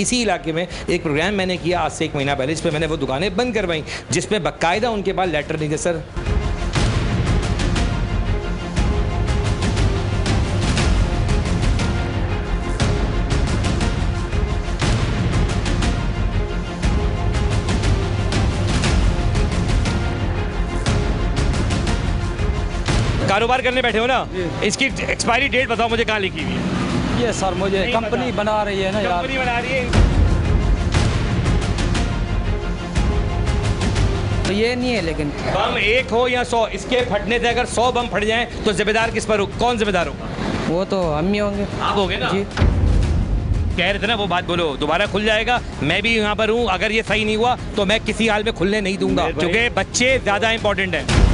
इसी इलाके में एक प्रोग्राम मैंने किया आज से 1 महीना पहले, जिस पर मैंने वो दुकानें बंद करवाई, जिसमें बाकायदा उनके पास लेटर नहीं थे सर। कारोबार करने बैठे हो ना, इसकी एक्सपायरी डेट बताओ मुझे, कहाँ लिखी हुई है? ये सर मुझे कंपनी बना रही है ना यार, कंपनी बना रही है तो ये नहीं है। लेकिन बम 1 हो या 100, इसके फटने से अगर 100 बम फट जाएं तो जिम्मेदार किस पर हो? कौन जिम्मेदार होगा? वो तो हम ही होंगे। आप होगे ना जी। कह रहे थे ना वो बात, बोलो दोबारा खुल जाएगा। मैं भी यहाँ पर हूँ, अगर ये सही नहीं हुआ तो मैं किसी हाल में खुलने नहीं दूंगा, क्योंकि बच्चे ज़्यादा इंपॉर्टेंट हैं।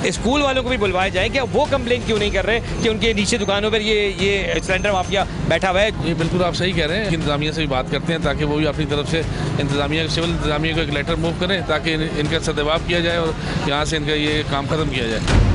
स्कूल वालों को भी बुलवाया जाए कि वो कंप्लेन क्यों नहीं कर रहे कि उनके नीचे दुकानों पर ये सिलेंडर माफिया बैठा हुआ है। ये बिल्कुल आप सही कह रहे हैं। इंतजामिया से भी बात करते हैं ताकि वो भी अपनी तरफ से इंतजामिया, सिविल इंतजामिया को एक लेटर मूव करें ताकि इनका सदभाव किया जाए और यहाँ से इनका ये काम खत्म किया जाए।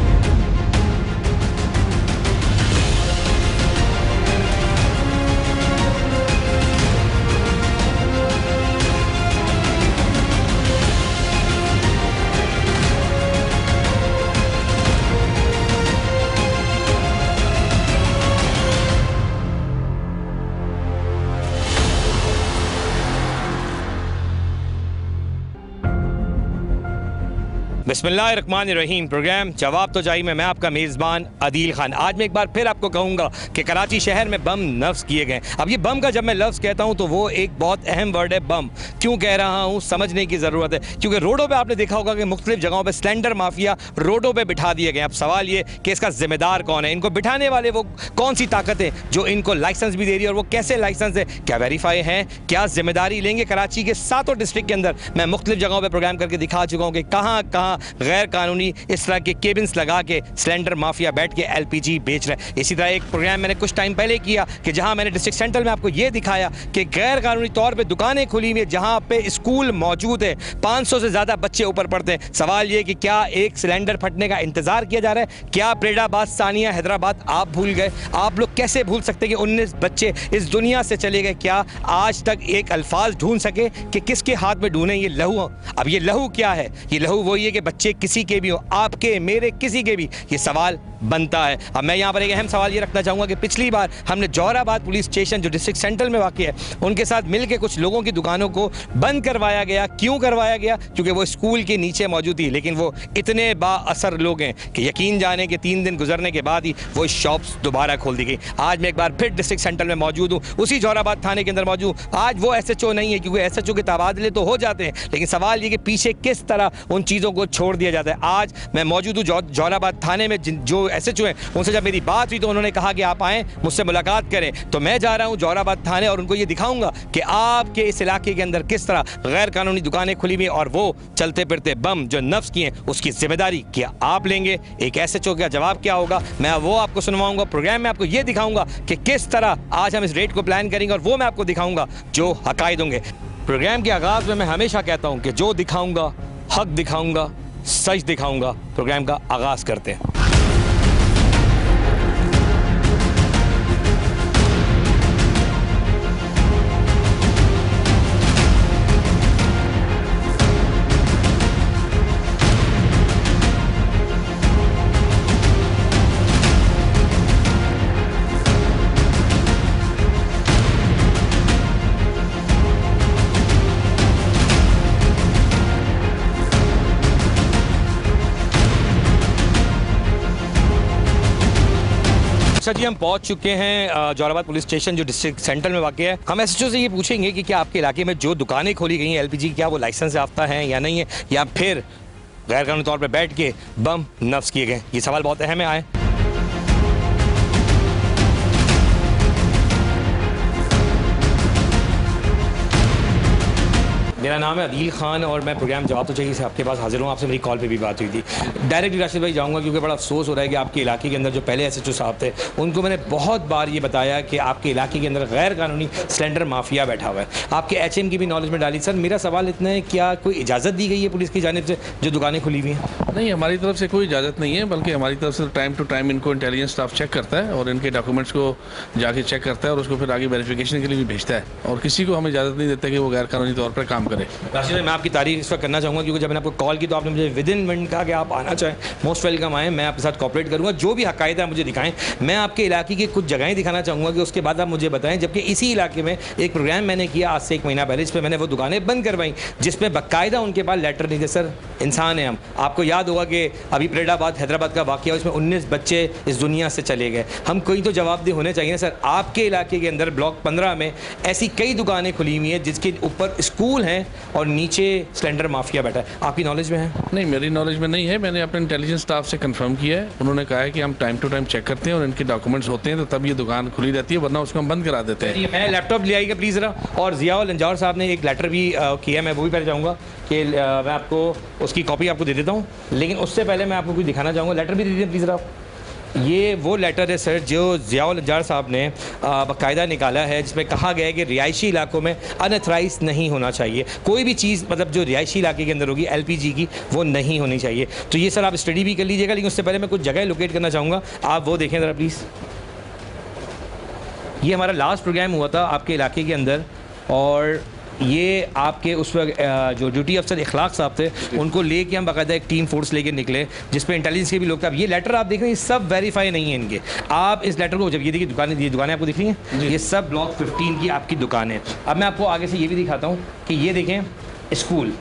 बिस्मिल्लाहिर्रहमानिर्रहीम। प्रोग्राम जवाब तो चाहिए मैं आपका मेज़बान अदील खान। आज मैं एक बार फिर आपको कहूँगा कि कराची शहर में बम नफ्स किए गए। अब ये बम का जब मैं लफ्ज़ कहता हूँ तो वो एक बहुत अहम वर्ड है, बम। क्यों कह रहा हूँ समझने की ज़रूरत है, क्योंकि रोडों पर आपने देखा होगा कि मुख्तलिफ जगहों पर सिलेंडर माफिया रोडों पर बिठा दिए गए। अब सवाल ये कि इसका ज़िम्मेदार कौन है? इनको बिठाने वाले वो कौन सी ताकतें जो इनको लाइसेंस भी दे रही है, और वो कैसे लाइसेंस है, क्या वेरीफाई हैं, क्या जिम्मेदारी लेंगे? कराची के 7 डिस्ट्रिक्ट के अंदर मैं मुख्तलिफ जगहों पर प्रोग्राम करके दिखा चुका हूँ कि कहाँ कहाँ गैर कानूनी इस तरह के केबिन्स लगा के सिलेंडर माफिया बैठ के LPG बेच रहे हैं। इसी तरह एक प्रोग्राम मैंने कुछ टाइम पहले किया कि जहां मैंने डिस्ट्रिक्ट सेंटर में आपको यह दिखाया कि गैर कानूनी तौर पे दुकानें खुली हुई है जहां पे स्कूल मौजूद है, 500 से ज़्यादा बच्चे ऊपर पढ़ते हैं। सवाल ये कि क्या एक सिलेंडर फटने का इंतजार किया जा रहा है? क्या प्रेडाबाद, सानिया, हैदराबाद आप भूल गए? आप लोग कैसे भूल सकते कि 19 बच्चे इस दुनिया से चले गए? क्या आज तक एक अल्फाज ढूंढ सके कि किसके हाथ में ढूंढें ये लहू? अब ये लहू क्या है? ये लहू वही है कि बच्चे किसी के भी हो, आपके मेरे किसी के भी, ये सवाल बनता है। अब मैं यहाँ पर एक अहम सवाल ये रखना चाहूँगा कि पिछली बार हमने जौहराबाद पुलिस स्टेशन जो डिस्ट्रिक्ट सेंटर में वाक़ है उनके साथ मिलकर कुछ लोगों की दुकानों को बंद करवाया गया। क्यों करवाया गया? क्योंकि वो स्कूल के नीचे मौजूद थी, लेकिन वो इतने बाअसर लोग हैं कि यकीन जाने के 3 दिन गुजरने के बाद ही वो शॉप्स दोबारा खोल दी गई। आज मैं एक बार फिर डिस्ट्रिक्ट सेंटर में मौजूद हूँ, उसी जौहराबाद थाने के अंदर मौजूद। आज वो SHO नहीं है, क्योंकि SHO के तबादले तो हो जाते हैं, लेकिन सवाल ये कि पीछे किस तरह उन चीज़ों को छोड़ दिया जाता है। आज मैं मौजूद हूँ जौहराबाद थाने में। जो SHO हैं उनसे जब मेरी बात हुई तो उन्होंने कहा कि आप आएँ मुझसे मुलाकात करें, तो मैं जा रहा हूँ जौहराबाद थाने और उनको ये दिखाऊंगा कि आपके इस इलाके के अंदर किस तरह गैर कानूनी दुकानें खुली हुई और वो चलते फिरते बम जो नफ्स किए उसकी जिम्मेदारी क्या आप लेंगे? एक SHO का जवाब क्या होगा? मैं वो आपको सुनवाऊंगा। प्रोग्राम में आपको ये दिखाऊंगा कि किस तरह आज हम इस रेड को प्लान करेंगे और वो मैं आपको दिखाऊंगा जो हकायत होंगे। प्रोग्राम के आगाज़ में मैं हमेशा कहता हूँ कि जो दिखाऊंगा हक दिखाऊंगा, सच दिखाऊंगा। प्रोग्राम का आगाज़ करते हैं। अच्छा जी, हम पहुंच चुके हैं जौहराबाद पुलिस स्टेशन जो डिस्ट्रिक्ट सेंटर में वाक़ है। हम SHO से ये पूछेंगे कि क्या आपके इलाके में जो दुकानें खोली गई हैं LPG, क्या वो लाइसेंस याफ्ता हैं या नहीं है, या फिर गैर कानूनी तौर पर बैठ के बम नफ्स किए गए? ये सवाल बहुत अहम है। आए मेरा मेरा नाम है अदील खान और मैं प्रोग्राम जवाब तो चाहिए से आपके पास हाजिर हूँ। आपसे मेरी कॉल पे भी बात हुई थी। डायरेक्टली राशिद भाई जाऊँगा क्योंकि बड़ा अफसोस हो रहा है कि आपके इलाके के अंदर जो पहले SHO साहब थे उनको मैंने बहुत बार ये बताया कि आपके इलाके के अंदर गैर कानूनी सिलेंडर माफिया बैठा हुआ है। आपके HM की भी नॉलेज में डाली। सर मेरा सवाल इतना है, क्या कोई इजाज़त दी गई है पुलिस की जानिब से जो दुकानें खुली हुई हैं? नहीं, हमारी तरफ से कोई इजाज़त नहीं है, बल्कि हमारी तरफ से टाइम टू टाइम इनको इंटेलिजेंस स्टाफ चेक करता है और इनके डॉक्यूमेंट्स को जाके चेक करता है और उसको फिर आगे वेरिफिकेशन के लिए भी भेजता है, और किसी को हम इजाज़त नहीं देते कि वो गैर कानूनी तौर पर काम करे। राशिद भाई मैं आपकी तारीफ इस वक्त करना चाहूँगा क्योंकि जब मैंने आपको कॉल की तो आपने मुझे विद इन मिनट कहा कि आप आना चाहें, मोस्ट वेलकम आएँ, मैं आपके साथ कॉपरेट करूँगा, जो भी हक़ाइक़ है मुझे दिखाएं। मैं आपके इलाके की कुछ जगहें दिखाना चाहूँगा कि उसके बाद आप मुझे बताएं। जबकि इसी इलाके में एक प्रोग्राम मैंने किया आज से 1 महीना पहले, जिस पर मैंने वो दुकानें बंद करवाई जिसमें बाकायदा उनके पास लेटर नहीं थे। सर इंसान है हम, आपको याद होगा कि अभी परेडाबाद हैदराबाद का वाक़या, उसमें 19 बच्चे इस दुनिया से चले गए। हम कोई तो जवाबदेह होने चाहिए सर। आपके इलाके के अंदर ब्लॉक 15 में ऐसी कई दुकानें खुली हुई हैं जिसके ऊपर स्कूल हैं और नीचे सिलेंडर माफिया बैठा है। आपकी नॉलेज में है? नहीं, मेरी नॉलेज में नहीं है। मैंने अपने इंटेलिजेंस स्टाफ से कंफर्म किया है, उन्होंने कहा है कि हम टाइम टू टाइम चेक करते हैं और इनके डॉक्यूमेंट्स होते हैं तो तब ये दुकान खुली रहती है, वरना उसको हम बंद करा देते हैं। मैं लैपटॉप ले आइएगा प्लीज़ ज़रा। और ज़ियाउल अंजार साहब ने एक लेटर भी किया, मैं वो भी पहले चाहूँगा कि मैं आपको उसकी कॉपी आपको दे देता हूँ, लेकिन उससे पहले मैं आपको कुछ दिखाना चाहूँगा। लेटर भी दे दीजिए प्लीज़ ज़रा। ये वो लेटर है सर जो ज़ियाउल अंजार साहब ने बाकायदा निकाला है, जिसमें कहा गया है कि रिहायशी इलाकों में अनऑथराइज नहीं होना चाहिए कोई भी चीज़, मतलब जो रिहायशी इलाके के अंदर होगी LPG की वो नहीं होनी चाहिए। तो ये सर आप स्टडी भी कर लीजिएगा, लेकिन उससे पहले मैं कुछ जगह लोकेट करना चाहूँगा, आप वो देखें ज़रा प्लीज़। ये हमारा लास्ट प्रोग्राम हुआ था आपके इलाके के अंदर और ये आपके उस वक्त जो ड्यूटी अफसर इखलाक साहब थे उनको लेके हम बाकायदा एक टीम फोर्स लेके निकले जिस पे इंटेलिजेंस के भी लोग थे। अब ये लेटर आप देख रहे हैं, ये सब वेरीफाई नहीं है इनके। आप इस लेटर को जब ये देखिए दुकानें आपको दिख रही हैं, ये सब ब्लॉक 15 की आपकी दुकानें। अब मैं आपको आगे से ये भी दिखाता हूँ कि ये देखें स्कूल,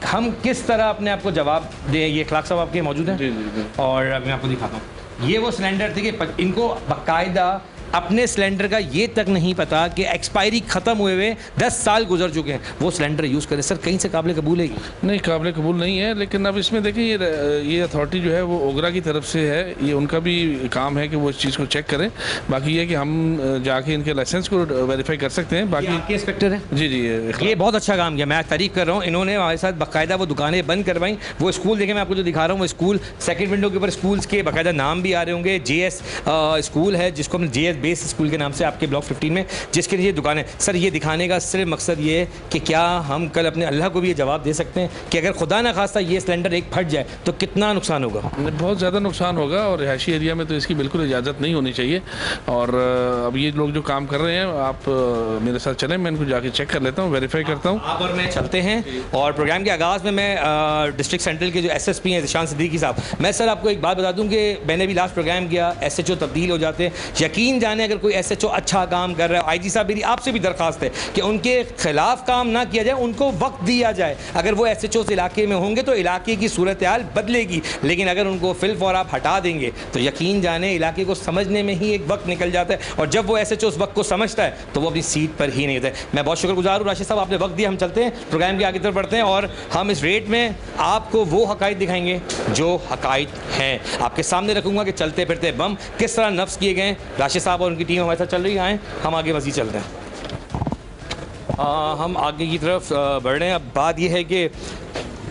हम किस तरह अपने आपको जवाब दें। ये इखलाक साहब आपके मौजूद हैं और मैं आपको दिखाता हूँ। ये वो सिलेंडर थे कि इनको बाकायदा अपने सिलेंडर का ये तक नहीं पता कि एक्सपायरी ख़त्म हुए हुए 10 साल गुजर चुके हैं, वो सिलेंडर यूज़ करें। सर कहीं से काबिल कबूल है? नहीं, काबिल कबूल नहीं है, लेकिन अब इसमें देखिए ये अथॉरिटी जो है वो ओगरा की तरफ से है, ये उनका भी काम है कि वो इस चीज़ को चेक करें। बाकी ये कि हम जाके इनके लाइसेंस को वेरीफाई कर सकते हैं। बाकी आपके इंस्पेक्टर हैं? जी, ये बहुत अच्छा काम किया, मैं तारीफ कर रहा हूँ। इन्होंने हमारे साथ बाकायदा वो दुकानें बंद करवाई। वो स्कूल देखें, मैं आपको जो दिखा रहा हूँ वो स्कूल, सेकंड विंडो के ऊपर स्कूल्स के बाकायदा नाम भी आ रहे होंगे। JS स्कूल है जिसको हमने JS बेस स्कूल के नाम से आपके ब्लॉक 15 में, जिसके लिए दुकानें। सर ये दिखाने का सिर्फ मकसद ये है कि क्या हम कल अपने अल्लाह को भी ये जवाब दे सकते हैं कि अगर खुदा ना खास्ता ये सिलेंडर एक फट जाए तो कितना नुकसान होगा? बहुत ज़्यादा नुकसान होगा और रिहायशी एरिया में तो इसकी बिल्कुल इजाज़त नहीं होनी चाहिए। और अब ये लोग जो काम कर रहे हैं, आप मेरे साथ चलें, मैं इनको जाके चेक कर लेता हूँ, वेरीफाई करता हूँ। आप और मैं चलते हैं। और प्रोग्राम के आगाज़ में मैं डिस्ट्रिक्ट सेंट्रल के जो SSP हैं ज़िशान सिद्दीकी साहब, मैं सर आपको एक बात बता दूँ कि मैंने भी लास्ट प्रोग्राम किया, SHO तब्दील हो जाते हैं। यकीन जाने अगर कोई SHO अच्छा काम कर रहा है, IG साहब मेरी आपसे भी दरख्वास्त है कि उनके खिलाफ काम ना किया जाए, उनको वक्त दिया जाए। अगर वो SHO इलाके में होंगे तो इलाके की सूरत हाल बदलेगी, लेकिन अगर उनको फिल फौर आप हटा देंगे तो यकीन जाने इलाके को समझने में ही एक वक्त निकल जाता है, और जब वो SHO उस वक्त को समझता है तो वो अपनी सीट पर ही नहीं होता है। मैं बहुत शुक्रगुजार हूँ राशिद साहब, आपने वक्त दिया। हम चलते हैं, प्रोग्राम के आगे तरफ बढ़ते हैं और हम इस रेट में आपको वो हक़ाइक़ दिखाएंगे जो हक़ाइक़ हैं। आपके सामने रखूँगा कि चलते फिरते बम किस तरह नफ्स किए गए। राशिद साहब और उनकी टीम हमारे साथ चल रही है, हम आगे मज़ीद चलते हैं। हम आगे की तरफ बढ़ रहे हैं। अब बात यह है कि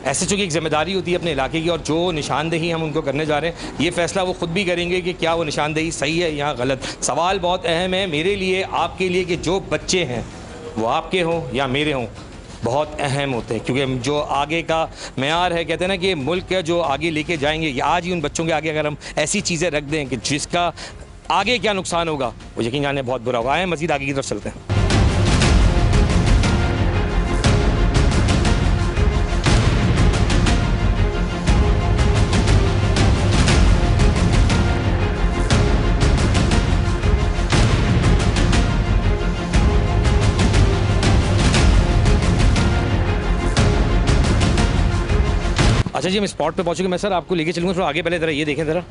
SHO की एक ज़िम्मेदारी होती है अपने इलाके की, और जो निशानदेही हम उनको करने जा रहे हैं ये फ़ैसला वो ख़ुद भी करेंगे कि क्या वो निशानदेही सही है या गलत। सवाल बहुत अहम है मेरे लिए, आपके लिए, कि जो बच्चे हैं वो आपके हों या मेरे हों, बहुत अहम होते हैं, क्योंकि जो आगे का मेयार है, कहते हैं ना कि मुल्क का जो आगे लेके जाएंगे, आज ही उन बच्चों के आगे अगर हम ऐसी चीज़ें रख दें कि जिसका आगे क्या नुकसान होगा वो यकीन जाने बहुत बुरा होगा। आए मज़ीद आगे की तरफ चलते हैं। अच्छा जी, हम स्पॉट पे पहुँचेंगे। मैं सर आपको लेके चलूँगा थोड़ा आगे, पहले ज़रा ये देखें ज़रा।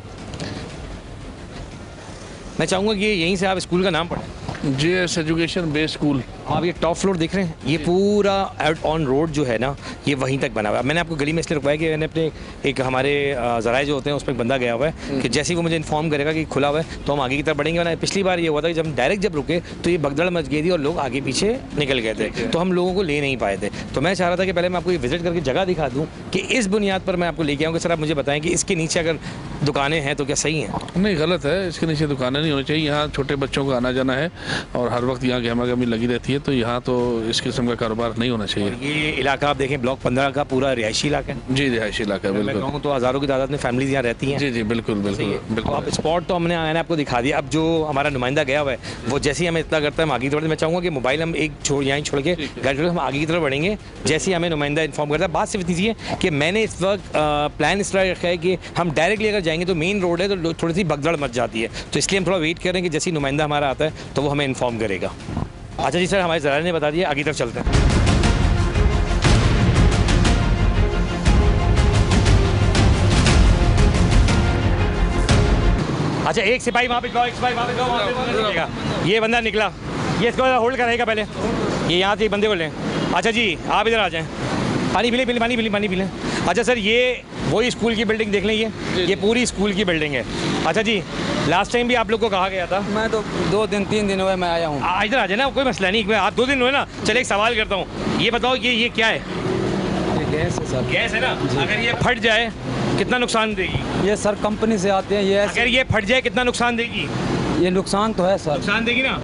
मैं चाहूँगा कि यहीं से आप स्कूल का नाम पढ़ें। JS education base school. आप ये टॉप फ्लोर देख रहे हैं, ये पूरा आउट ऑन रोड जो है ना, ये वहीं तक बना हुआ है। मैंने आपको गली में इसलिए रुकवाया कि मैंने अपने एक हमारे ज़राए जो होते हैं उस पर एक बंदा गया हुआ है कि जैसे ही वो मुझे इन्फॉर्म करेगा कि खुला हुआ है तो हम आगे की तरफ बढ़ेंगे। वरना पिछली बार ये हुआ था कि जब डायरेक्ट जब रुके तो ये भगदड़ मच गई थी और लोग आगे पीछे निकल गए थे, तो हम लोगों को ले नहीं पाए थे। तो मैं चाह रहा था कि पहले मैं आपको ये विजिट करके जगह दिखा दूँ कि इस बुनियाद पर मैं आपको लेके आऊँ कि सर आप मुझे बताएं कि इसके नीचे अगर दुकानें हैं तो क्या सही हैं? नहीं, गलत है, इसके नीचे दुकानें नहीं होनी चाहिए। यहाँ छोटे बच्चों का आना जाना है और हर वक्त यहाँ गहमा गहमी लगी रहती है, तो यहाँ तो इस किस्म का कारोबार नहीं होना चाहिए। ये इलाका आप देखें ब्लॉक 15 का पूरा रिहायशी इलाका है। जी, रिहायशी इलाका है, मैं बिल्कुल। कहूँ तो हज़ारों की तादाद में फैमिलीज यहाँ रहती हैं। जी जी, बिल्कुल बिल्कुल बिल्कुल। आप स्पॉट तो मैंने आपको दिखा दिया। अब जो हमारा नुमाइंदा गया हुआ है वो जैसे ही हमें इतना करता है हम आगे की तरफ, मैं चाहूँगा कि मोबाइल हम एक यहीं छोड़ के गाड़ी हम आगे की तरफ बढ़ेंगे जैसे ही हमें नुमाइंदा इन्फॉर्म करता है। बात सिर्फ इतनी सी है कि मैंने इस वक्त प्लान इस तरह रखा है कि हम डायरेक्टली अगर जाएंगे तो मेन रोड है तो थोड़ी सी भगदड़ मच जाती है, तो इसलिए हम थोड़ा वेट कर रहे हैं कि जैसे ही नुमाइंदा हमारा आता है तो वो हमें इन्फॉर्म करेगा। अच्छा जी सर, हमारे ज़राए ने बता दिया, आगे तरफ चलते हैं। अच्छा, एक सिपाही वहाँ पे जाओ, एक सिपाही वहाँ पे जाओ, वहाँ पे निकलेगा। ये बंदा निकला, ये इसको होल्ड करेगा पहले, ये यहाँ से एक बंदे को लें। अच्छा जी, आप इधर आ जाएं, पानी पी लें, पानी पी लें। अच्छा सर, ये वही स्कूल की बिल्डिंग देख लें, ये पूरी स्कूल की बिल्डिंग है। अच्छा जी, लास्ट टाइम भी आप लोग को कहा गया था। मैं तो 3 दिन हुए मैं आया हूँ। इधर आ जाए ना, कोई मसला नहीं, आप 2 दिन हुए ना। चलिए एक सवाल करता हूँ, ये बताओ ये क्या है? ये गैस है सर। गैस है ना? अगर ये फट जाए कितना नुकसान देगी? ये सर कंपनी से आते हैं ये। अगर ये फट जाए कितना नुकसान देगी? ये नुकसान तो है सर। नुकसान देगी ना?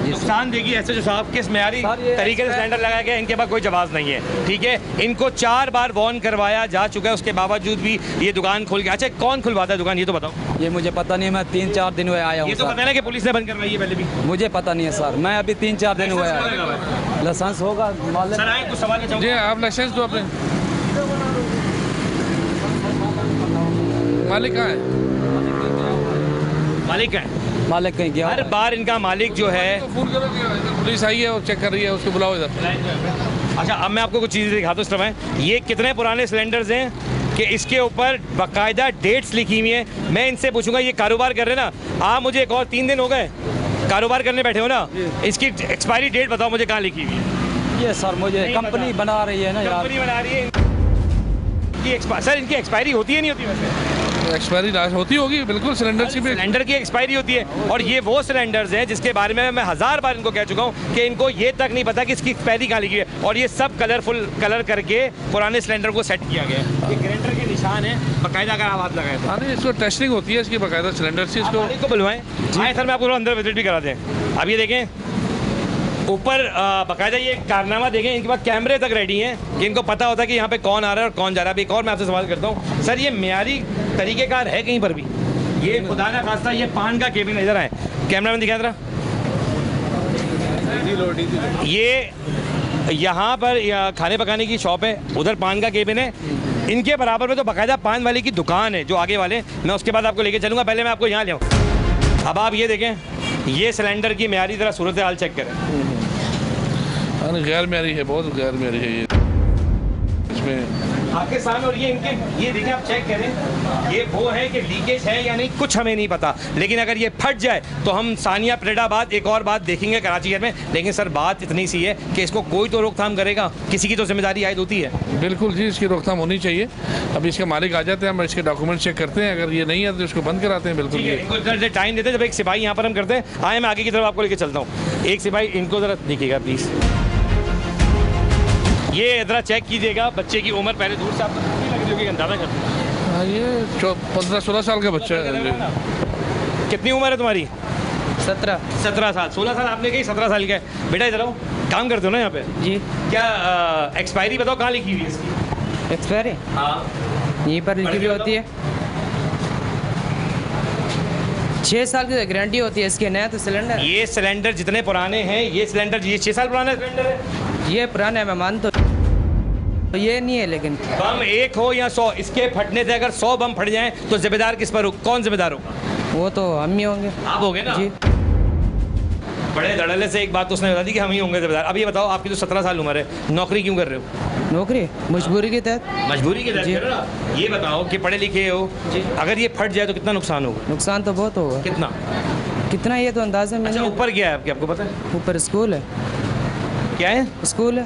नुकसान देगी। ऐसे जो साहब किस मेयारी तरीके से सिलेंडर लगाया गया, इनके पास कोई जवाब नहीं है, ठीक है। इनको 4 बार वार्न करवाया जा चुका है, उसके बावजूद भी ये दुकान खोल के। अच्छा, कौन खुलवाता है दुकान ये तो बताओ? ये मुझे पता नहीं, मैं 3-4 दिन हुए आया हूँ। ये तो पता है ना कि पुलिस ने बंद करवाई है पहले भी? मुझे पता नहीं है सर, मैं अभी 3-4 दिन हुए आया। लाइसेंस होगा सर, आए कुछ सवाल जी, आप लाइसेंस दो अपने। मालिक कहाँ है? मालिक है? मालिक कहीं गया। हर बार इनका मालिक जो है तो फोन करो, पुलिस आई है और चेक कर रही है, उसको बुलाओ इधर। अच्छा, अब मैं आपको कुछ चीज़ें दिखाता हूँ इस तरह। ये कितने पुराने सिलेंडर्स हैं कि इसके ऊपर बाकायदा डेट्स लिखी हुई हैं। मैं इनसे पूछूंगा, ये कारोबार कर रहे हैं ना आप, मुझे एक और 3 दिन हो गए कारोबार करने बैठे हो ना, इसकी एक्सपायरी डेट बताओ मुझे, कहाँ लिखी हुई है? ये सर मुझे कंपनी बना रही है ना यार। कंपनी बना रही है सर, इनकी एक्सपायरी होती है नहीं होती? वैसे एक्सपायरी होती होगी, बिल्कुल। सिलेंडर की भी सिलेंडर की एक्सपायरी होती है, और ये वो सिलेंडर्स हैं जिसके बारे में मैं 1000 बार इनको कह चुका हूँ कि इनको ये तक नहीं पता कि इसकी एक्सपायरी कहाँ लिखी है। और ये सब कलरफुल कलर करके पुराने सिलेंडर को सेट किया गया है। ये ग्राइंडर के निशान है बाकायदा, अगर आप हाथ लगाए तो। हाँ, नहीं, इसको टेस्टिंग होती है इसकी बाकायदा सिलेंडर से। इसको बुलवाएं। हाँ सर, मैं आपको अंदर विजिट भी करा दें। अब ये देखें ऊपर बाकायदा ये कारनामा देखें, इनके पास कैमरे तक रेडी हैं कि इनको पता होता है कि यहाँ पे कौन आ रहा है और कौन जा रहा है। एक और मैं आपसे सवाल करता हूँ सर, ये मेयारी तरीक़ेकार है कहीं पर भी? ये खुदा ना खास्ता ये पान का केबिन, इधर आए कैमरामैन दिखा जरा, ये यहाँ पर खाने पकाने की शॉप है, उधर पान का केबिन है, इनके बराबर में तो बाकायदा पान वाले की दुकान है जो आगे वाले। मैं उसके बाद आपको लेके चलूँगा, पहले मैं आपको यहाँ ले आऊँ। अब आप ये देखें, ये सिलेंडर की मेयारी ज़रा सूरत हाल चेक करें। गैर मेरी है, बहुत गैर मेरी है ये इसमें आपके सामने। और ये इनके, ये देखें आप चेक करें, ये वो है कि लीकेज है या नहीं कुछ हमें नहीं पता, लेकिन अगर ये फट जाए तो हम सानिया परेडाबाद एक और बात देखेंगे कराची शहर में। लेकिन सर बात इतनी सी है कि इसको कोई तो रोकथाम करेगा, किसी की तो जिम्मेदारी आयद होती है। बिल्कुल जी, इसकी रोकथाम होनी चाहिए। अभी इसके मालिक आ जाते हैं, हम इसके डॉक्यूमेंट चेक करते हैं, अगर ये नहीं है तो इसको बंद कराते हैं। बिल्कुल, इनको टाइम देते हैं। जब एक सिपाही यहाँ पर हम करते हैं, आए मैं आगे की तरफ आपको लेके चलता हूँ। एक सिपाही इनको ज़रा देखिएगा प्लीज़, ये ज़रा चेक कीजिएगा बच्चे की उम्र, पहले दूर से आपको नहीं लग रही होगी, अंदाजा करते हैं। हाँ, ये 15-16 साल का बच्चा है। कितनी उम्र है तुम्हारी? 17 साल। 16 साल आपने कही, 17 साल का है बेटा। इधर आओ, काम करते हो ना यहाँ पे? जी। क्या एक्सपायरी बताओ कहाँ लिखी हुई है इसकी? एक्सपायरी हाँ, यहीं पर लिखी हुई होती है। 6 साल की गारंटी होती है इसके। नया तो सिलेंडर, ये सिलेंडर जितने पुराने हैं, ये सिलेंडर ये 6 साल पुराना सिलेंडर है। ये पुराना है, मैं मानता तो ये नहीं है, लेकिन बम 1 हो या 100, इसके फटने से अगर 100 बम फट जाएं तो जिम्मेदार किस पर हो? कौन जिम्मेदार होगा? वो तो हम ही होंगे। आप होंगे ना जी। बड़े धड़ल्ले से एक बात तो उसने बता दी कि हम ही होंगे जिम्मेदार। अब ये बताओ, आपकी तो 17 साल उम्र है, नौकरी क्यों कर रहे हो? नौकरी मजबूरी के तहत। मजबूरी के तहत कर रहे हो ना? ये बताओ कि पढ़े लिखे हो जी, अगर ये फट जाए तो कितना नुकसान होगा? नुकसान तो बहुत होगा। कितना ये तो अंदाजा में अच्छा, नहीं। ऊपर क्या है आपके, आपको पता है? ऊपर स्कूल है। क्या है? स्कूल है।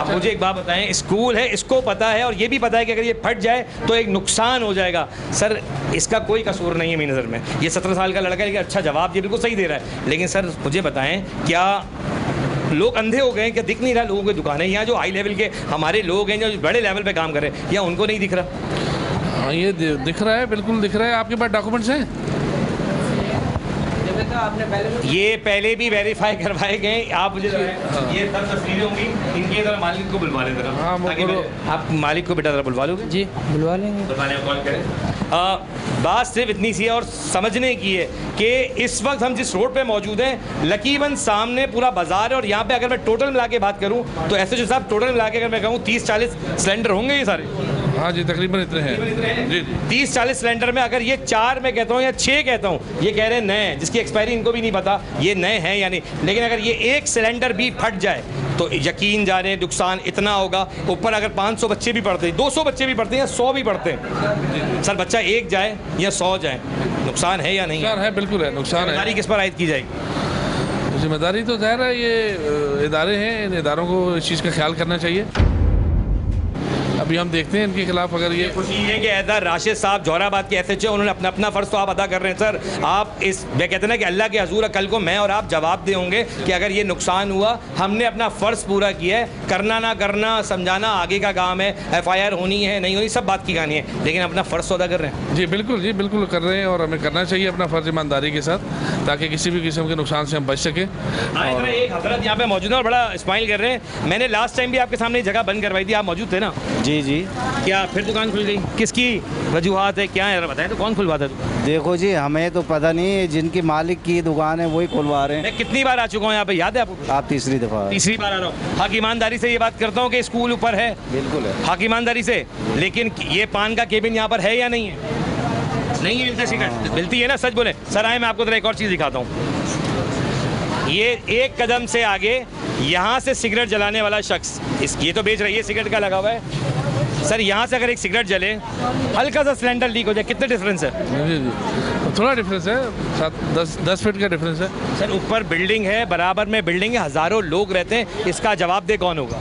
अब मुझे एक बात बताएं, स्कूल है, इसको पता है और ये भी पता है कि अगर ये फट जाए तो एक नुकसान हो जाएगा। सर इसका कोई कसूर नहीं है मेरी नज़र में। ये 17 साल का लड़का है, लेकिन अच्छा जवाब ये बिल्कुल सही दे रहा है। लेकिन सर मुझे बताएं, क्या लोग अंधे हो गए हैं? क्या दिख नहीं रहा लोगों की दुकानें? यहाँ जो हाई लेवल के हमारे लोग हैं, जो बड़े लेवल पे काम कर रहे हैं, या उनको नहीं दिख रहा? हाँ, ये दिख रहा है, बिल्कुल दिख रहा है। आपके पास डॉक्यूमेंट्स हैं? ये पहले भी वेरीफाई करवाए गए। आप मुझे ये सब तस्वीरें होंगी, इनके जरा मालिक को बुलवा लें जरा। हाँ, आप मालिक को बेटा जरा बुलवा लोगे? जी बुलवा लेंगे। बुलवाने को कॉल करें। बात सिर्फ इतनी सी है और समझने की है कि इस वक्त हम जिस रोड पे मौजूद हैं, लकीबन सामने पूरा बाजार है और यहाँ पे अगर मैं टोटल मिला के बात करूँ तो एसएचओ साहब टोटल मिला के अगर मैं कहूँ 30-40 सिलेंडर होंगे ये सारे। हाँ जी, तकरीबन इतने हैं जी। 30-40 सिलेंडर में अगर ये 4 मैं कहता हूँ या 6 कहता हूँ, ये कह रहे हैं नए हैं, जिसकी एक्सपायरी इनको भी नहीं पता ये नए हैं या नहीं। लेकिन अगर ये एक सिलेंडर भी फट जाए तो यकीन जाने नुकसान इतना होगा। ऊपर अगर 500 बच्चे भी पढ़ते हैं, 200 बच्चे भी पढ़ते हैं या 100 भी पढ़ते हैं, सर बच्चा एक जाए या 100 जाए, नुकसान है या नहीं? नुकसान है, बिल्कुल है, नुकसान है। जिम्मेदारी किस पर आयद की जाएगी? जिम्मेदारी तो ज़ाहिर है ये इदारे हैं, इन इदारों को इस चीज़ का ख्याल करना चाहिए। अभी हम देखते हैं इनके खिलाफ अगर ये खुशी है कि ऐदार राशिद साहब जोराबाद के एसएचओ, उन्होंने अपना अपना फ़र्ज़ तो आप अदा कर रहे हैं सर। आप इस वे कहते हैं ना कि अल्लाह के हजूर कल को मैं और आप जवाब दे होंगे कि अगर ये नुकसान हुआ, हमने अपना फ़र्ज़ पूरा किया है। करना ना करना समझाना आगे का काम है, FIR होनी है नहीं होनी सब बात की कहानी है, लेकिन अपना फ़र्ज़ तो अदा कर रहे हैं। जी बिल्कुल कर रहे हैं और हमें करना चाहिए अपना फ़र्ज़ ईमानदारी के साथ, ताकि किसी भी किस्म के नुकसान से हम बच सकें। और एक हजरत यहाँ पे मौजूद है और बड़ा स्माइल कर रहे हैं। मैंने लास्ट टाइम भी आपके सामने जगह बंद करवाई थी, आप मौजूद थे ना? जी। क्या फिर दुकान खुल गई? किसकी वजूहात है, क्या है बताएं तो, कौन खुलवाता है? देखो जी, हमें तो पता नहीं है, जिनकी मालिक की दुकान है वही खुलवा रहे हैं। मैं कितनी बार आ चुका हूँ यहाँ पे, याद है आपको? आप तीसरी दफ़ा। तीसरी बार आ रहा हूँ। हक ईमानदारी से ये बात करता हूँ कि स्कूल ऊपर है, बिल्कुल है, हक ईमानदारी से। लेकिन ये पान का केबिन यहाँ पर है या नहीं है? नहीं है, मिलता सिगरेट मिलती है ना? सच बोले सर। आए मैं आपको जरा एक और चीज़ दिखाता हूँ। ये एक कदम से आगे यहाँ से सिगरेट जलाने वाला शख्स, ये तो बेच रही है, सिगरेट का लगा हुआ है सर। यहाँ से अगर एक सिगरेट जले, हल्का सा सिलेंडर लीक हो जाए, कितने डिफरेंस है? जी थोड़ा डिफरेंस है, 10 फीट का डिफरेंस है सर। ऊपर बिल्डिंग है, बराबर में बिल्डिंग है, हज़ारों लोग रहते हैं, इसका जवाब दे कौन होगा?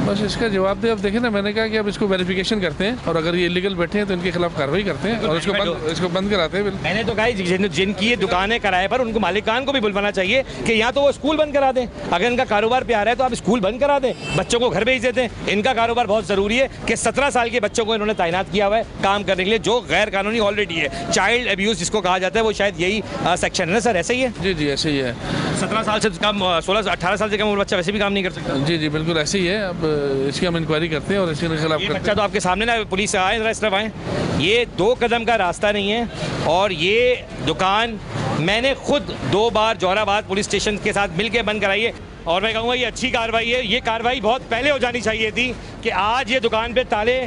बस इसका जवाब दे। अब देखें ना, मैंने कहा कि अब इसको वेरिफिकेशन करते हैं और अगर ये इलीगल बैठे हैं तो इनके खिलाफ कार्रवाई करते हैं और इसको बंद कराते हैं। मैंने तो कहा जिनकी ये दुकानें किराए पर, उनको मालिकान को भी बुलवाना चाहिए कि या तो वो स्कूल बंद करा दें। अगर इनका कारोबार पे आ रहा है तो आप स्कूल बंद करा दें, बच्चों को घर भेज देते हैं। इनका कारोबार बहुत ज़रूरी है कि 17 साल के बच्चों को इन्होंने तैनात किया हुआ है काम करने के लिए, जो गैर कानूनी ऑलरेडी है। चाइल्ड अब्यूज़ जिसको कहा जाता है, वो शायद यही सेक्शन है ना सर? ऐसा ही है? जी ऐसे ही है। 17 साल से कम, 16-18 साल से कम उम्र बच्चा वैसे भी काम नहीं कर सकता। जी बिल्कुल ऐसे ही है। अब इसकी हम इंक्वायरी करते हैं और इसके खिलाफ बच्चा तो आपके सामने ना, पुलिस आए जरा इस तरफ आए। ये 2 कदम का रास्ता नहीं है और ये दुकान मैंने खुद 2 बार जोराबाद पुलिस स्टेशन के साथ मिलकर बंद कराई है और मैं कहूँगा ये अच्छी कार्रवाई है। ये कार्रवाई बहुत पहले हो जानी चाहिए थी कि आज ये दुकान पे ताले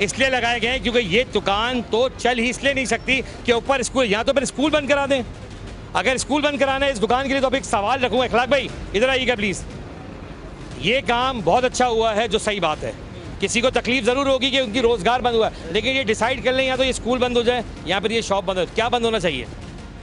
इसलिए लगाए गए हैं क्योंकि ये दुकान तो चल ही इसलिए नहीं सकती कि ऊपर स्कूल, या तो फिर स्कूल बंद करा दें। अगर स्कूल बंद कराना है इस दुकान के लिए तो अब एक सवाल रखूँगा, इखलाक भाई इधर आइएगा प्लीज़। ये काम बहुत अच्छा हुआ है, जो सही बात है। किसी को तकलीफ ज़रूर होगी कि उनकी रोज़गार बंद हुआ है, लेकिन ये डिसाइड कर लें या तो ये स्कूल बंद हो जाए या फिर ये शॉप बंद हो। क्या बंद होना चाहिए?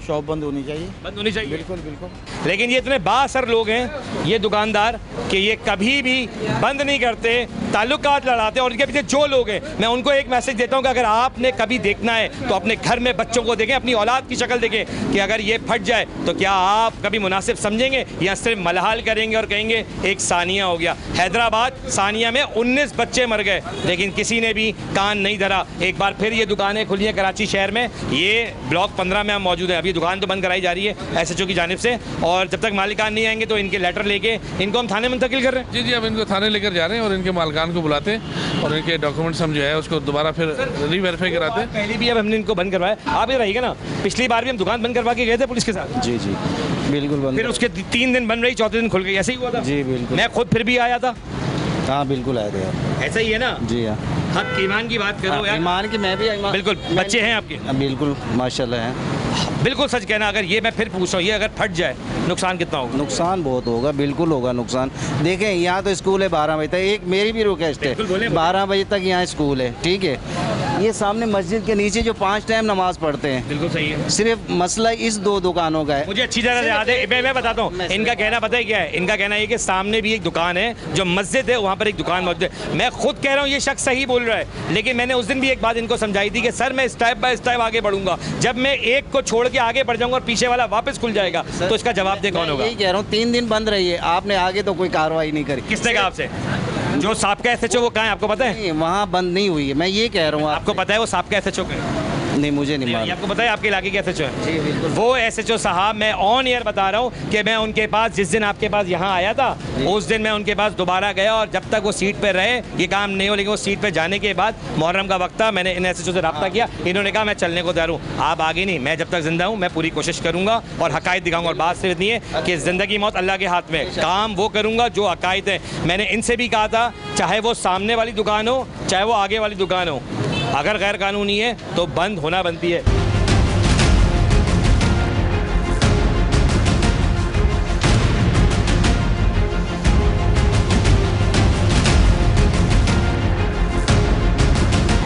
शॉप बंद होनी चाहिए। बंद होनी चाहिए, बिल्कुल। लेकिन ये इतने बाअसर लोग हैं ये दुकानदार कि ये कभी भी बंद नहीं करते, ताल्लुकात लड़ाते हैं। और इनके पीछे जो लोग हैं, मैं उनको एक मैसेज देता हूँ कि अगर आपने कभी देखना है तो अपने घर में बच्चों को देखें, अपनी औलाद की शक्ल देखें कि अगर ये फट जाए तो क्या आप कभी मुनासिब समझेंगे या सिर्फ मलहाल करेंगे और कहेंगे एक सानिया हो गया? हैदराबाद सानिया में 19 बच्चे मर गए, लेकिन किसी ने भी कान नहीं धरा। एक बार फिर ये दुकानें खुली हैं कराची शहर में। ये ब्लॉक 15 में हम मौजूद हैं। अभी दुकान तो बंद कराई जा रही है एसएचओ की जानिब से, और जब तक मालिकान नहीं आएंगे तो इनके लेटर लेके इनको हम थाने मुंतकिल कर रहे हैं। जी अब इनको थाने लेकर जा रहे हैं और इनके मालिकान को बुलाते हैं और इनके डॉक्यूमेंट्स हम जो है उसको दोबारा फिर रीवेरीफाई कराते हैं। पहले भी अब हमने इनको बंद करवाया, आप ये रहिएगा ना, पिछली बार भी हम दुकान बंद करवा के गए थे पुलिस के साथ। जी बिल्कुल बंद। फिर उसके 3 दिन बंद रही, 4थे दिन खुल गई, ऐसे ही हुआ था। जी बिल्कुल, मैं खुद फिर भी आया था। हाँ बिल्कुल आए थे। ऐसा ही है ना? जी हाँ। हक ईमान की बात करो यार। ईमान की मैं भी बिल्कुल। बच्चे हैं आपके? बिल्कुल माशाल्लाह हैं। बिल्कुल सच कहना, अगर ये मैं फिर पूछ रहा हूँ, ये अगर फट जाए नुकसान कितना होगा? नुकसान बहुत होगा, बिल्कुल होगा नुकसान। देखें यहाँ तो स्कूल है 12 बजे तक, एक मेरी भी रिक्वेस्ट है, 12 बजे तक यहाँ स्कूल है, ठीक है। ये सामने मस्जिद के नीचे जो 5 टाइम नमाज पढ़ते हैं, बिल्कुल सही है। सिर्फ मसला इस 2 दुकानों का है। मुझे अच्छी तरह याद है, मैं बताता हूँ इनका कहना पता है क्या है। इनका कहना है कि सामने भी एक दुकान है, जो मस्जिद है वहाँ पर एक दुकान मौजूद है। मैं खुद कह रहा हूँ ये शख्स सही बोल रहा है, लेकिन मैंने उस दिन भी एक बात इनको समझाई थी कि सर मैं स्टेप बाय स्टेप आगे बढ़ूंगा। जब मैं एक को छोड़ के आगे बढ़ जाऊंगा और पीछे वाला वापस खुल जाएगा तो इसका जवाब दे कौन होगा? यही कह रहा हूँ, 3 दिन बंद रही है, आपने आगे तो कोई कार्रवाई नहीं करी। किसने कहा आपसे? जो साबका एसएचओ वो कहाँ है आपको पता है? नहीं, वहाँ बंद नहीं हुई है, मैं ये कह रहा हूँ। आपको पता है वो साबका एसएचओ कहाँ है? नहीं, मुझे नहीं ये मालूम। आपको पता है आपके इलाके के एसएचओ है? जी बिल्कुल। वो एसएचओ साहब, मैं ऑन एयर बता रहा हूँ कि मैं उनके पास जिस दिन आपके पास यहाँ आया था उस दिन मैं उनके पास दोबारा गया, और जब तक वो सीट पर रहे ये काम नहीं हो। लेकिन वो सीट पर जाने के बाद मुहर्रम का वक्त था, मैंने इन एसएचओ से रब्ता किया, इन्होंने कहा मैं चलने को तैयार हूँ। आप आगे नहीं, मैं जब तक जिंदा हूँ मैं पूरी कोशिश करूँगा और हकायत दिखाऊंगा। और बात सिर्फ इतनी है कि ज़िंदगी मौत अल्लाह के हाथ में, काम वो करूँगा जो हकायत है। मैंने इनसे भी कहा था चाहे वो सामने वाली दुकान हो चाहे वो आगे वाली दुकान हो, अगर गैर कानूनी है तो बंद होना बनती है।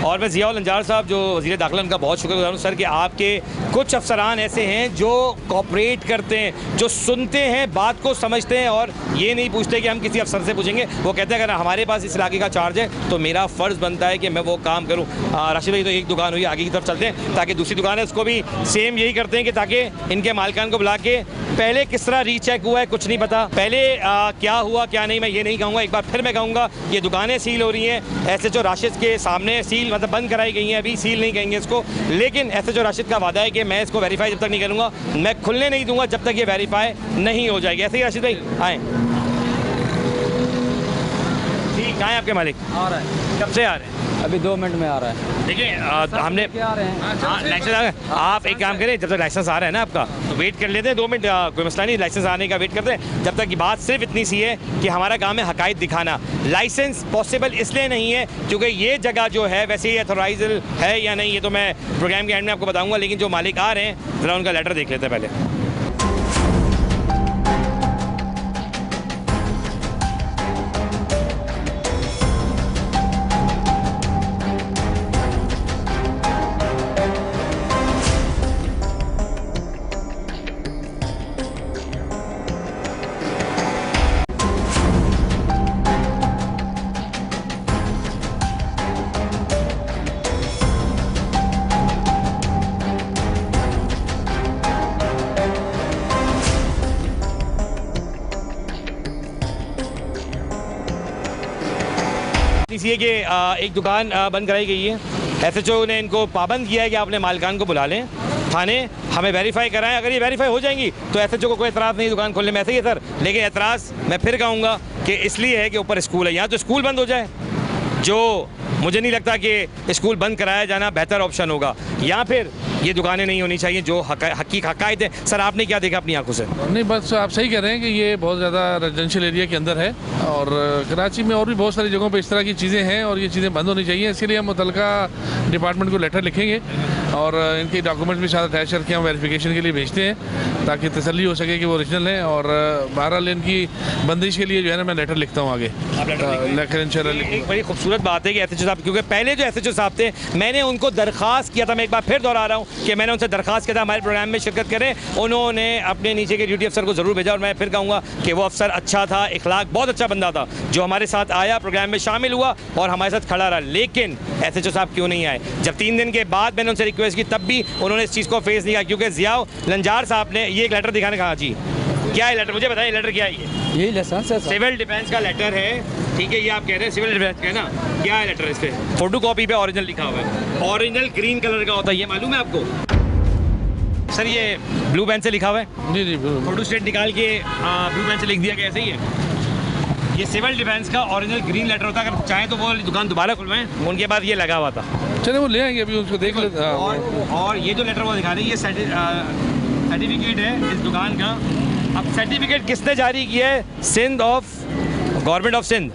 और मैं ज़ियाउल अंजार साहब जो वज़ीर दाखिला, उनका बहुत शुक्रगुज़ार हूँ सर कि आपके कुछ अफसरान ऐसे हैं जो कोऑपरेट करते हैं, जो सुनते हैं, बात को समझते हैं और ये नहीं पूछते कि हम किसी अफसर से पूछेंगे। वो कहते हैं अगर हमारे पास इस इलाके का चार्ज है तो मेरा फ़र्ज़ बनता है कि मैं वो काम करूँ। राशिद भाई तो एक दुकान हुई, आगे की तरफ चलते हैं ताकि दूसरी दुकान है उसको भी सेम यही करते हैं कि ताकि इनके मालिकान को बुला के पहले किस तरह रीचेक हुआ है कुछ नहीं पता, पहले क्या हुआ क्या नहीं मैं ये नहीं कहूँगा। एक बार फिर मैं कहूँगा ये दुकानें सील हो रही हैं, एसएचओ राशिद के सामने सील मतलब बंद कराई गई हैं, अभी सील नहीं कहेंगे इसको, लेकिन एसएचओ राशिद का वादा है कि मैं इसको वेरीफाई जब तक नहीं करूँगा, मैं खुलने नहीं दूंगा जब तक ये वेरीफाई नहीं हो जाएगी। ऐसे ही राशिद भाई आए, ठीक कहाँ है आपके मालिक? आ रहा है, कब से आ रहे हैं? अभी 2 मिनट में आ रहा है। देखिए हमने क्या आ रहे हैं? लाइसेंस आ गए, आप एक काम करें जब तक लाइसेंस आ रहा है ना आपका तो वेट कर लेते हैं 2 मिनट, कोई मसला नहीं, लाइसेंस आने का वेट करते हैं। जब तक की बात सिर्फ इतनी सी है कि हमारा काम है हकायत दिखाना। लाइसेंस पॉसिबल इसलिए नहीं है क्योंकि ये जगह जो है वैसे ही अथोराइज है या नहीं ये तो मैं प्रोग्राम के एंड में आपको बताऊँगा, लेकिन जो मालिक आ रहे हैं ज़रा उनका लेटर देख लेते हैं पहले। इसलिए कि एक दुकान बंद कराई गई है, एसएचओ ने इनको पाबंद किया है कि आपने मालिकान को बुला लें थाने, हमें वेरीफाई कराएं। अगर ये वेरीफाई हो जाएंगी तो एसएचओ को कोई एतराज़ नहीं दुकान खोलने में, ऐसे ही है सर। लेकिन एतराज़ मैं फिर कहूँगा कि इसलिए है कि ऊपर स्कूल है, यहाँ तो स्कूल बंद हो जाए, जो मुझे नहीं लगता कि स्कूल बंद कराया जाना बेहतर ऑप्शन होगा, या फिर ये दुकानें नहीं होनी चाहिए जो हकायत है। सर आपने क्या देखा अपनी आंखों से? नहीं बस आप सही कह रहे हैं कि ये बहुत ज़्यादा रेजिडेंशियल एरिया के अंदर है और कराची में और भी बहुत सारी जगहों पे इस तरह की चीज़ें हैं और ये चीज़ें बंद होनी चाहिए। इसीलिए हम मुतल्लिका डिपार्टमेंट को लेटर लिखेंगे और इनके डॉक्यूमेंट्स भी साथ अटैच करके हम वेरिफिकेशन के लिए भेजते हैं ताकि तसल्ली हो सके कि वो ओरिजिनल है। और बहरहाल इनकी बंदिश के लिए जो है ना मैं लेटर लिखता हूँ आगे, लेकर इंशाल्लाह। एक बड़ी खूबसूरत बात है कि एसएचओ साहब, क्योंकि पहले जो एसएचओ साहब थे मैंने उनको दरख्वास्त किया था, मैं एक बार फिर दोहरा रहा हूँ कि मैंने उनसे दरख्वास्त किया था हमारे प्रोग्राम में शिरकत करें, उन्होंने अपने नीचे के ड्यूटी अफसर को ज़रूर भेजा। और मैं फिर कहूँगा कि वो अफसर अच्छा था, इखलाक बहुत अच्छा बंदा था, जो हमारे साथ आया, प्रोग्राम में शामिल हुआ और हमारे साथ खड़ा रहा। लेकिन एसएचओ साहब क्यों नहीं आए? जब 3 दिन के बाद मैंने उनसे रिक्वेस्ट की तब भी उन्होंने इस चीज़ को फेस नहीं किया, क्योंकि ज़ियाउल अंजार साहब ने ये एक लेटर दिखाने कहा। जी क्या है लेटर, मुझे बताइए लेटर क्या है? यही लाइसेंस है, सिविल डिफेंस का लेटर है, ठीक है, ये आप कह रहे हैं सिविल डिफेंस का है ना? क्या है लेटर? इस पे फोटो कॉपी पे ओरिजिनल लिखा हुआ है, ओरिजिनल ग्रीन कलर का होता है, ये मालूम है आपको? सर ये ब्लू पेन से लिखा हुआ है, जी जी फोटो स्टेट निकाल के ब्लू पेन से लिख दिया गया, ऐसे ही है। ये सिविल डिफेंस का ओरिजिनल ग्रीन लेटर होता है, अगर चाहें तो वो दुकान दोबारा खुलवाएं, उनके बाद ये लगा हुआ था। चले वो ले आएंगे, अभी उसको देख लेते हैं। और ये जो लेटर वो दिखा रहे हैं ये सर्टिफिकेट है इस दुकान का। अब सर्टिफिकेट किसने जारी किया है? Sindh of government of Sindh.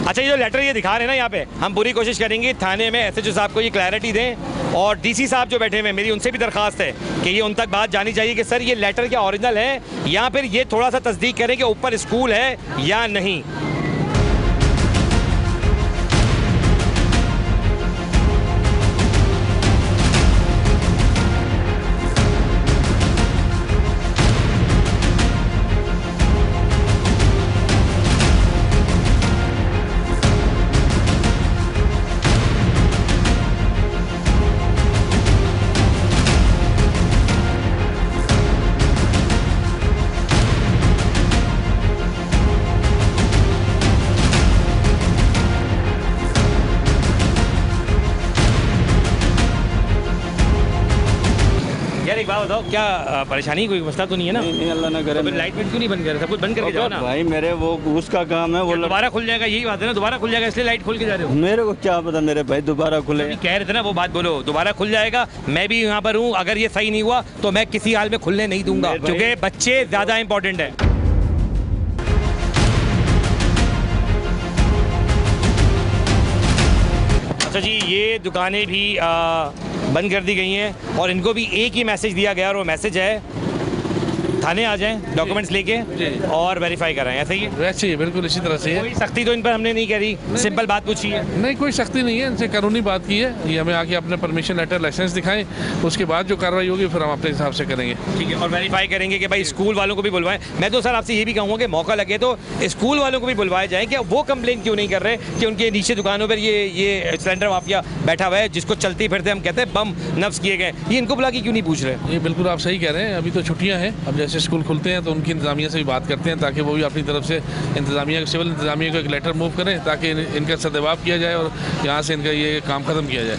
अच्छा ये जो लेटर ये दिखा रहे हैं ना यहाँ पे, हम पूरी कोशिश करेंगे थाने में एसएचओ साहब को ये क्लैरिटी दें, और डीसी साहब जो बैठे हुए मेरी उनसे भी दरख्वास्त है कि ये उन तक बात जानी चाहिए कि सर ये लेटर क्या ओरिजिनल है, या फिर ये थोड़ा सा तस्दीक करें कि ऊपर स्कूल है या नहीं। यार एक बात बताओ, क्या परेशानी कोई मसला तो नहीं है ना? नहीं अल्लाह ना करे। तो फिर लाइट क्यों नहीं बंद कर रहे? सब कुछ बंद करके जाओ ना। भाई मेरे वो उसका काम है, वो दोबारा खुल जाएगा, यही बात है ना, दोबारा खुल जाएगा इसलिए लाइट खोल के जा रहे हो। मेरे को क्या पता मेरे भाई दोबारा खुले। कह रहे थे ना वो बात बोलो, दोबारा खुल जाएगा। मैं भी यहाँ पर हूँ, अगर ये सही नहीं हुआ तो मैं किसी हाल में खुलने नहीं दूंगा, क्योंकि बच्चे ज़्यादा इंपॉर्टेंट है। अच्छा जी, ये दुकानें भी बंद कर दी गई हैं और इनको भी एक ही मैसेज दिया गया और वो मैसेज है थाने आ जाएं डॉक्यूमेंट्स लेके और वेरीफाई कराएं। ऐसे ही है? वैसे ही बिल्कुल इसी तरह से है। कोई सख्ती तो इन पर हमने नहीं करी, सिंपल बात पूछी है। नहीं, कोई सख्ती नहीं है, इनसे कानूनी बात की है। ये हमें आके अपने परमिशन लेटर, लाइसेंस दिखाएं, उसके बाद जो कार्रवाई होगी फिर हम अपने हिसाब से करेंगे। ठीक है, और वेरीफाई करेंगे कि भाई स्कूल वालों को भी बुलवाएं। मैं तो सर आपसे ये भी कहूँगा कि मौका लगे तो स्कूल वालों को भी बुलवाए जाएं कि वो कंप्लेन क्यों नहीं कर रहे कि उनके नीचे दुकानों पर ये सिलेंडर माफिया बैठा हुआ है, जिसको चलते फिरते हम कहते हैं बम नफ्स किए गए। ये इनको बुला के क्यों नहीं पूछ रहे? ये बिल्कुल आप सही कह रहे हैं। अभी तो छुट्टियां हैं, अब जैसे स्कूल खुलते हैं तो उनकी इंतजामिया से भी बात करते हैं ताकि वो भी अपनी तरफ से इंतजामिया, सिविल इंतजामिया को एक लेटर मूव करें ताकि इनका सदभाव किया जाए और यहाँ से इनका ये काम खत्म किया जाए।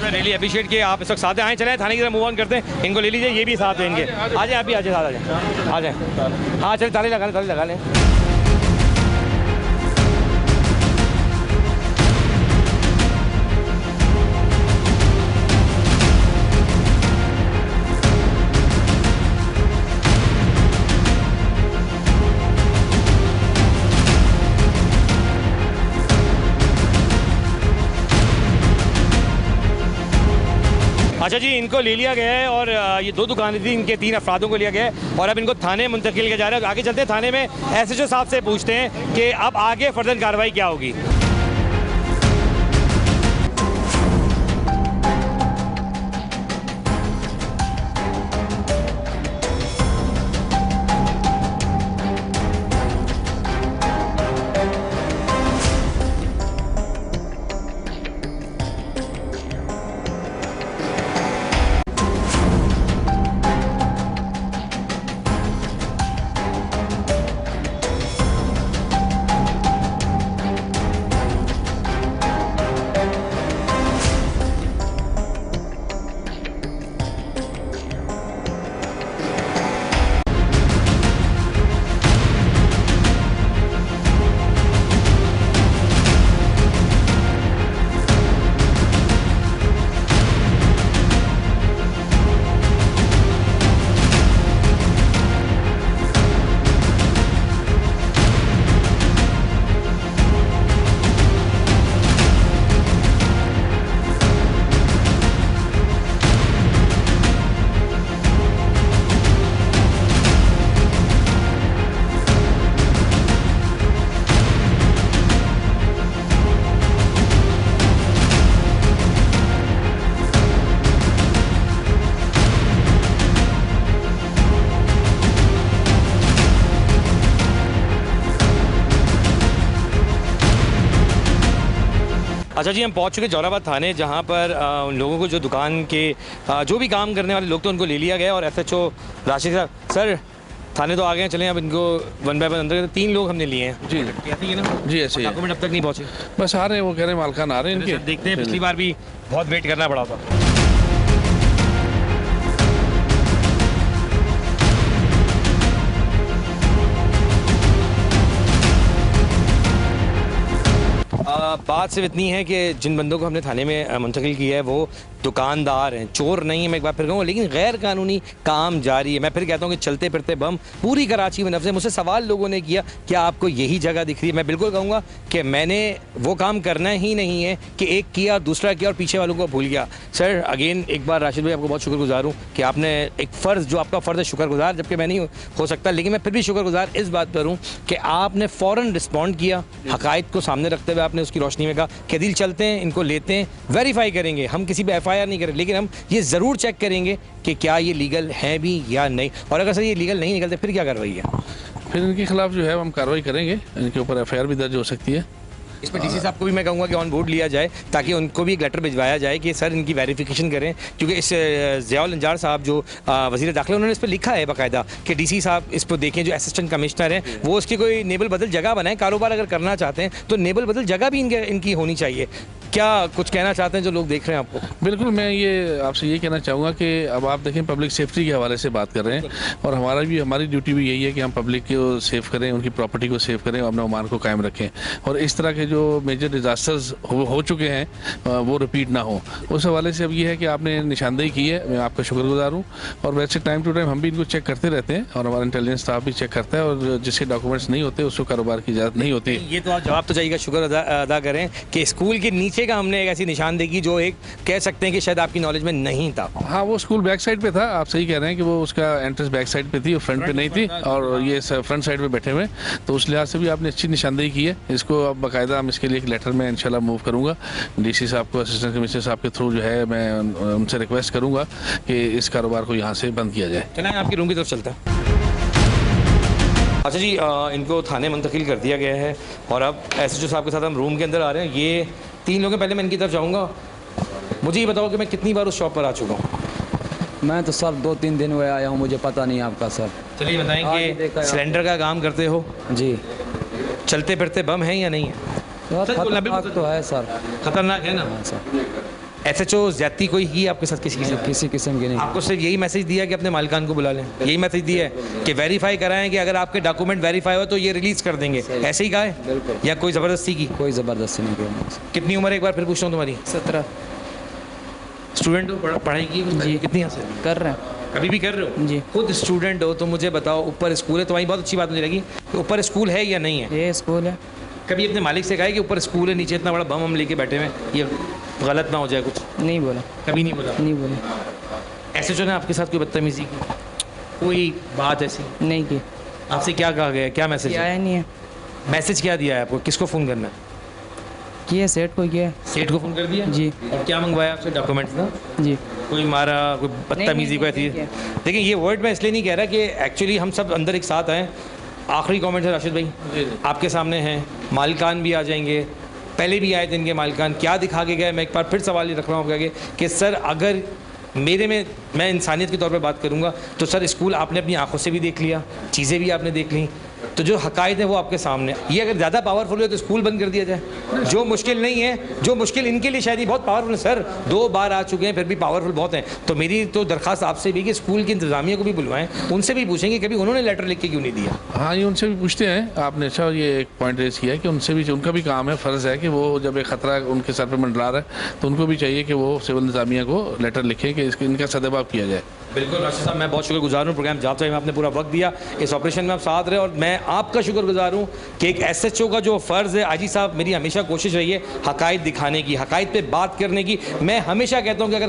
मैं रियली अप्रिशिएट किया आप इस वक्त साथ आए। चले थाने की तरफ मूव ऑन करते हैं, इनको ले लीजिए, ये भी साथ हैं इनके। आ जाए, आप भी आ जाए, साथ आ जाए। हाँ चलिए, ताले लगा लें। अच्छा जी, इनको ले लिया गया है और ये 2 दुकानें थी, इनके 3 अफरादों को लिया गया है और अब इनको थाने मुंतकिल किया जा रहा है। आगे चलते हैं, थाने में एसएचओ साहब से पूछते हैं कि अब आगे फर्दर कार्रवाई क्या होगी। अच्छा जी, हम पहुंच चुके जोराबाद थाने, जहां पर उन लोगों को जो दुकान के जो भी काम करने वाले लोग थे उनको ले लिया गया और एसएचओ राशिद साहब, सर थाने तो आ गए हैं, चलें अब इनको वन बाय वन अंदर। 3 लोग हमने लिए हैं। जी ऐसे ही है ना? जी ऐसे ही है। डॉक्यूमेंट अब तक नहीं पहुंचे? बस आ रहे हैं, वो कह रहे हैं मालकान आ रहे हैं इनके। देखते हैं, पिछली बार भी बहुत वेट करना पड़ा था। बात सिर्फ इतनी है कि जिन बंदों को हमने थाने में मुंतकिल किया है वो दुकानदार हैं, चोर नहीं है, मैं एक बार फिर कहूँगा, लेकिन गैर कानूनी काम जारी है। मैं फिर कहता हूँ कि चलते फिरते बम पूरी कराची में नफ्स है। मुझसे सवाल लोगों ने किया क्या आपको यही जगह दिख रही है? मैं बिल्कुल कहूँगा कि मैंने वो काम करना ही नहीं है कि एक किया, दूसरा किया और पीछे वालों को भूल गया। सर अगेन एक बार राशिद भाई आपको बहुत शुक्रगुजार हूँ कि आपने एक फ़र्ज़, जो आपका फ़र्ज़ है शुक्रगुजार, जबकि मैं नहीं हो सकता, लेकिन मैं फिर भी शुक्रगुजार इस बात पर हूँ कि आपने फ़ौरन रिस्पॉन्ड किया, हक़ाइक़ को सामने रखते हुए आपने उसकी रोशनी में कहा कि दिल चलते हैं, इनको लेते हैं, वेरीफाई करेंगे। हम किसी पे FIR नहीं करें, लेकिन हम ये ज़रूर चेक करेंगे कि क्या ये लीगल है भी या नहीं, और अगर सर ये लीगल नहीं निकलते फिर क्या कार्रवाई है? फिर इनके खिलाफ जो है हम कार्रवाई करेंगे, इनके ऊपर FIR भी दर्ज हो सकती है। इस पर DC साहब को भी मैं कहूँगा कि ऑन बोर्ड लिया जाए ताकि उनको भी एक लेटर भिजवाया जाए कि सर इनकी वेरिफिकेशन करें, क्योंकि इस ज़ियाउल अंजार साहब जो वज़ीर दाखिला, उन्होंने इस पर लिखा है बाकायदा कि DC साहब इस पर देखें, जो असिस्टेंट कमिश्नर हैं वो उसकी कोई नेबल बदल जगह बनाएं। कारोबार अगर करना चाहते हैं तो नेबल बदल जगह भी इनकी होनी चाहिए। क्या कुछ कहना चाहते हैं जो लोग देख रहे हैं आपको? बिल्कुल, मैं ये आपसे ये कहना चाहूँगा कि अब आप देखें पब्लिक सेफ्टी के हवाले से बात कर रहे हैं और हमारी ड्यूटी भी यही है कि हम पब्लिक को सेव करें, उनकी प्रॉपर्टी को सेव करें और अपने ईमान को कायम रखें और इस तरह के जो मेजर डिज़ास्टर्स हो चुके हैं वो रिपीट ना हो। उस हवाले से अब ये है कि आपने निशानदेही की है, मैं आपका शुक्रगुजार हूँ और वैसे टाइम टू टाइम हम भी इनको चेक करते रहते हैं और हमारा इंटेलिजेंस स्टाफ भी चेक करता है और जिसके डॉक्यूमेंट्स नहीं होते उसको कारोबार की इजाज़त नहीं होती। ये तो आप जवाब तो चाहिए का शुक्र अदा करें कि स्कूल के नीचे का हमने एक ऐसी निशानदेही की जो एक कह सकते हैं कि शायद आपकी नॉलेज में नहीं था। हाँ, वो स्कूल बैक साइड पे था, आप सही कह रहे हैं कि वो उसका एंट्रेंस बैक साइड पे थी और फ्रंट पे नहीं थी और ये फ्रंट साइड पे बैठे हुए, तो उस लिहाज से भी आपने अच्छी निशानदेही की है। इसको अब बाकायदा हम इसके लिए एक लेटर में इंशाल्लाह मूव करूँगा डीसी साहब को, असिस्टेंट कमिश्नर साहब के थ्रू जो है मैं उनसे रिक्वेस्ट करूँगा कि इस कारोबार को यहाँ से बंद किया जाए। चलें आपकी रूम की तरफ चलते हैं। अच्छा जी, इनको थाने मुंतकिल कर दिया गया है और अब एसएचओ साहब के साथ हम रूम के अंदर आ रहे हैं। ये 3 लोग हैं, पहले मैं इनकी तरफ जाऊँगा। मुझे ये बताओ कि मैं कितनी बार उस शॉप पर आ चुका हूँ? मैं तो सर 2-3 दिन हुए आया हूँ, मुझे पता नहीं आपका सर। चलिए बताएं कि सिलेंडर का काम करते हो जी। चलते फिरते बम है या नहीं है? खतरनाक तो है सर। खतरनाक है ना? हाँ सर। एसएचओ ज्यादती कोई की आपके साथ किसी किसी किस्म की नहीं। आपको सिर्फ यही मैसेज दिया कि अपने मालिकान को बुला लें, यही मैसेज दिया है कि वेरीफाई कराएं कि अगर आपके डॉक्यूमेंट वेरीफाई हो तो ये रिलीज कर देंगे, ऐसे ही कहा है? बिल्कुल। या कोई ज़बरदस्ती की? कोई ज़बरदस्ती नहीं की। कितनी उम्र है एक बार फिर पूछता हूँ तुम्हारी? 17। स्टूडेंट हो, पढ़ाई की जी। कितनी हासिल कर रहे हैं अभी भी कर रहे हो? जी। खुद स्टूडेंट हो तो मुझे बताओ, ऊपर स्कूल है, तुम्हारी बहुत अच्छी बात मुझे लगी, ऊपर स्कूल है या नहीं है? ये स्कूल है। कभी अपने मालिक से कहा है कि ऊपर स्कूल है, नीचे इतना बड़ा बम हम लेके बैठे हुए, ये गलत ना हो जाए कुछ? नहीं बोला। कभी नहीं बोला? नहीं बोला। एसएचओ ने आपके साथ कोई बदतमीजी की, कोई बात ऐसी नहीं की। आपसे क्या कहा गया, क्या मैसेज किया है? है नहीं है। मैसेज क्या दिया है आपको, किसको फ़ोन करना है? किया सेठ को किया। सेठ को फ़ोन कर दिया जी। और क्या मंगवाया आपसे डॉक्यूमेंट्स ना? जी। कोई मारा, कोई बदतमीजी को ऐसी? नहीं देखिए ये वर्ड मैं इसलिए नहीं कह रहा कि एक्चुअली हम सब अंदर एक साथ आए। आखिरी कमेंट है राशिद भाई आपके सामने हैं, मालिकान भी आ जाएंगे, पहले भी आए थे इनके मालिकान, क्या दिखा के गए? मैं एक बार फिर सवाल ये रख रहा हूँ कि सर अगर मैं इंसानियत के तौर पे बात करूँगा तो सर स्कूल आपने अपनी आंखों से भी देख लिया, चीज़ें भी आपने देख ली, तो जो हकायत है वो आपके सामने। ये अगर ज़्यादा पावरफुल है तो स्कूल बंद कर दिया जाए, जो मुश्किल नहीं है, जो मुश्किल इनके लिए शायद ही बहुत पावरफुल है। सर 2 बार आ चुके हैं फिर भी पावरफुल बहुत हैं। तो मेरी तो दरख्वास्त आपसे भी कि स्कूल की इंतज़ामिया को भी बुलवाएं, उनसे भी पूछेंगे कभी उन्होंने लेटर लिख के क्यों नहीं दिया। हाँ, ये उनसे भी पूछते हैं। आपने अच्छा ये एक पॉइंट रेज किया है कि उनसे भी, उनका भी काम है, फ़र्ज़ है कि वो जब एक ख़तरा उनके सर पर मंडरा रहा है तो उनको भी चाहिए कि वो सिविल इंतज़ामिया को लेटर लिखें कि इनका सदभाव किया जाए। बिल्कुल राशिद साहब, मैं बहुत शुक्रगुजार हूँ प्रोग्राम जाप में आपने पूरा वक्त दिया, इस ऑपरेशन में आप साथ रहे और मैं आपका शुक्रगुजार हूँ कि एक एसएचओ का जो फ़र्ज़ है, आजी साहब मेरी हमेशा कोशिश रही है हकायत दिखाने की, हकायत पे बात करने की। मैं हमेशा कहता हूँ कि अगर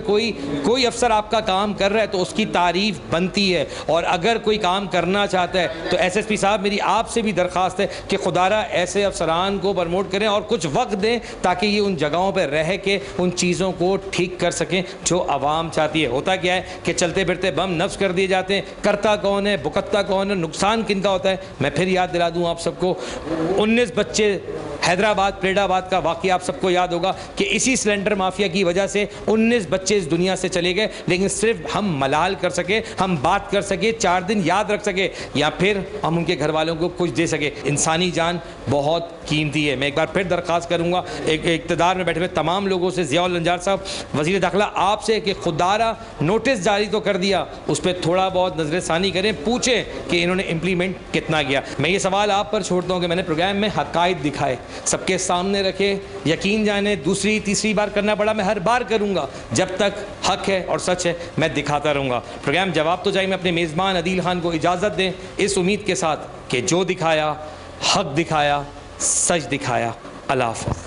कोई अफसर आपका काम कर रहा है तो उसकी तारीफ़ बनती है और अगर कोई काम करना चाहता है तो एसएसपी साहब मेरी आपसे भी दरख्वास्त है कि खुदारा ऐसे अफसरान को प्रमोट करें और कुछ वक्त दें ताकि ये उन जगहों पर रह के उन चीज़ों को ठीक कर सकें जो आवाम चाहती है। होता क्या है कि चलते फिरते बम नफ्स कर दिए जाते हैं, करता कौन है, भुगतता कौन है, नुकसान किनका होता है? मैं फिर याद दिला दूं आप सबको, 19 बच्चे हैदराबाद प्रेडाबाद का वाक़या आप सबको याद होगा कि इसी सिलेंडर माफिया की वजह से 19 बच्चे इस दुनिया से चले गए, लेकिन सिर्फ हम मलाल कर सके, हम बात कर सके, 4 दिन याद रख सके या फिर हम उनके घर वालों को कुछ दे सके। इंसानी जान बहुत कीमती है। मैं एक बार फिर दरख्वास्त करूँगा एक इक़्तिदार में बैठे हुए तमाम लोगों से, ज़ियाउल नजार साहब वज़ीर दाखिला आपसे कि खुदारा नोटिस जारी तो कर दिया, उस पर थोड़ा बहुत नज़रसानी करें, पूछें कि इन्होंने इम्प्लीमेंट कितना किया। मैं ये सवाल आप पर छोड़ता हूँ कि मैंने प्रोग्राम में हकायत दिखाए, सबके सामने रखे, यकीन जाने दूसरी तीसरी बार करना पड़ा, मैं हर बार करूँगा, जब तक हक है और सच है मैं दिखाता रहूँगा। प्रोग्राम जवाब तो जाए में अपने मेज़बान अदील खान को इजाज़त दें इस उम्मीद के साथ कि जो दिखाया हक दिखाया, सच दिखाया। अल्लाह हाफ़िज़।